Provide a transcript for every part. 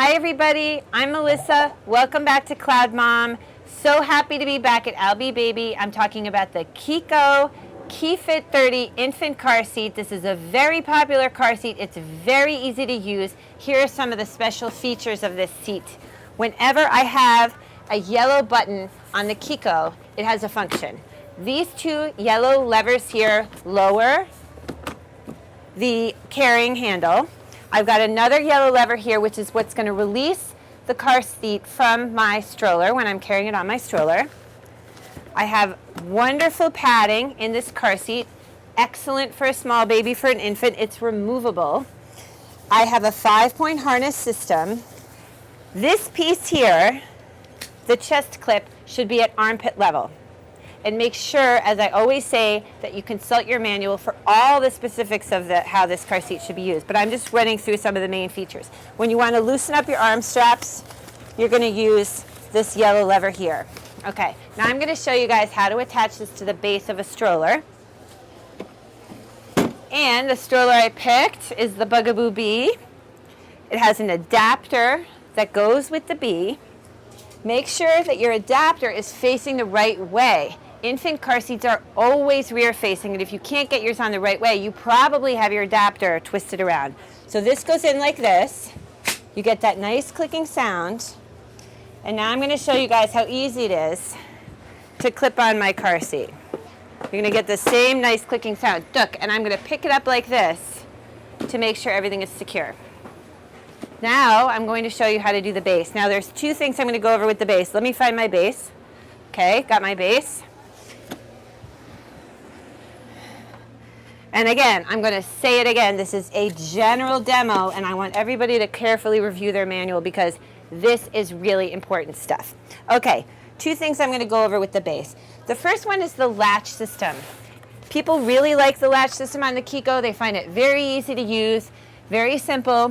Hi everybody, I'm Melissa. Welcome back to CloudMom. So happy to be back at LB Baby. I'm talking about the Chicco KeyFit 30 infant car seat. This is a very popular car seat. It's very easy to use. Here are some of the special features of this seat. Whenever I have a yellow button on the Chicco, it has a function. These two yellow levers here lower the carrying handle. I've got another yellow lever here, which is what's going to release the car seat from my stroller when I'm carrying it on my stroller. I have wonderful padding in this car seat. Excellent for a small baby, for an infant. It's removable. I have a 5-point harness system. This piece here, the chest clip, should be at armpit level. And make sure, as I always say, that you consult your manual for all the specifics of how this car seat should be used. But I'm just running through some of the main features. When you want to loosen up your arm straps, you're going to use this yellow lever here. Okay, now I'm going to show you guys how to attach this to the base of a stroller. And the stroller I picked is the Bugaboo Bee. It has an adapter that goes with the Bee. Make sure that your adapter is facing the right way. Infant car seats are always rear facing, and if you can't get yours on the right way, you probably have your adapter twisted around. So this goes in like this. You get that nice clicking sound. And now I'm going to show you guys how easy it is to clip on my car seat. You're going to get the same nice clicking sound. Look, and I'm going to pick it up like this to make sure everything is secure. Now I'm going to show you how to do the base. Now there's two things I'm going to go over with the base. Let me find my base. Okay, got my base. And again, I'm going to say it again. This is a general demo, and I want everybody to carefully review their manual because this is really important stuff. Okay, two things I'm going to go over with the base. The first one is the latch system. People really like the latch system on the Chicco. They find it very easy to use, very simple.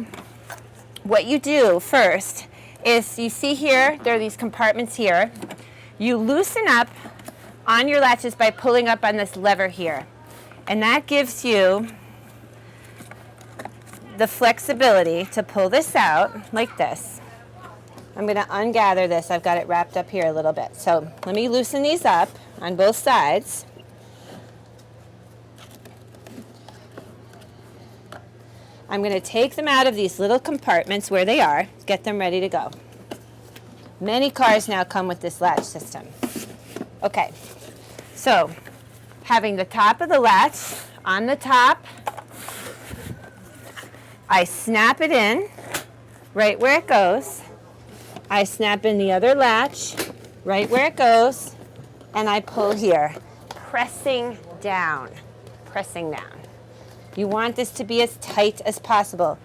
What you do first is, you see here, there are these compartments here. You loosen up on your latches by pulling up on this lever here. And that gives you the flexibility to pull this out like this. I'm going to ungather this. I've got it wrapped up here a little bit. So let me loosen these up on both sides. I'm going to take them out of these little compartments where they are, get them ready to go. Many cars now come with this latch system. Okay, so having the top of the latch on the top, I snap it in right where it goes. I snap in the other latch right where it goes, and I pull here, pressing down, pressing down. You want this to be as tight as possible.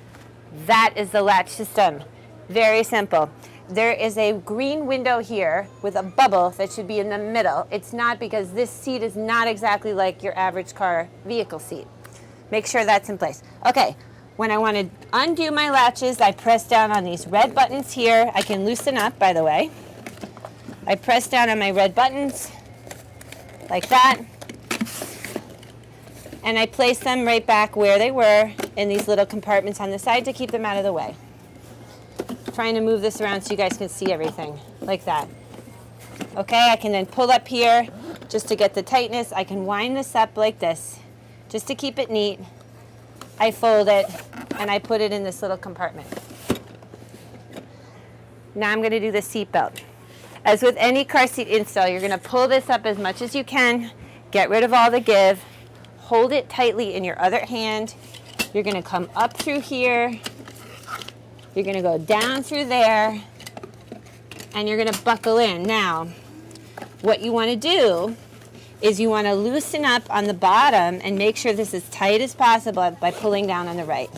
That is the latch system. Very simple. There is a green window here with a bubble that should be in the middle. It's not, because this seat is not exactly like your average car vehicle seat. Make sure that's in place. Okay, when I want to undo my latches, I press down on these red buttons here. I can loosen up, by the way. I press down on my red buttons like that. And I place them right back where they were in these little compartments on the side to keep them out of the way. Trying to move this around so you guys can see everything, like that. Okay, I can then pull up here just to get the tightness. I can wind this up like this just to keep it neat. I fold it and I put it in this little compartment. Now I'm going to do the seat belt. As with any car seat install, you're going to pull this up as much as you can, get rid of all the give. Hold it tightly in your other hand. You're going to come up through here. You're going to go down through there. And you're going to buckle in. Now, what you want to do is you want to loosen up on the bottom and make sure this is as tight as possible by pulling down on the right.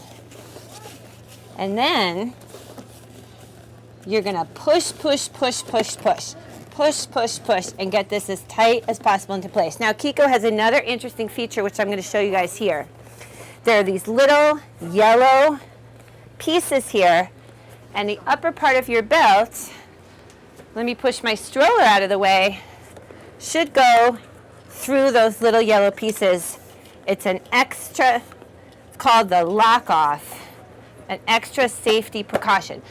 And then you're going to push, push, push, push, push. Push, push, push, and get this as tight as possible into place. Now, Chicco has another interesting feature, which I'm going to show you guys here. There are these little yellow pieces here, and the upper part of your belt, let me push my stroller out of the way, should go through those little yellow pieces. It's an extra, it's called the lock off, an extra safety precaution.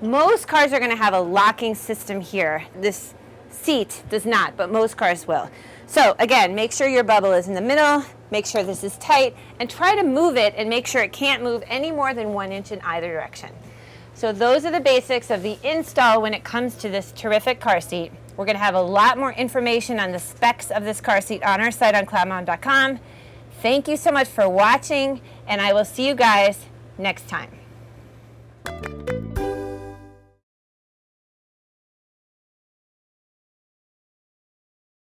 Most cars are going to have a locking system here. This seat does not, but most cars will. So again, make sure your bubble is in the middle, make sure this is tight, and try to move it and make sure it can't move any more than 1 inch in either direction. So those are the basics of the install when it comes to this terrific car seat. We're going to have a lot more information on the specs of this car seat on our site on cloudmom.com. Thank you so much for watching, and I will see you guys next time.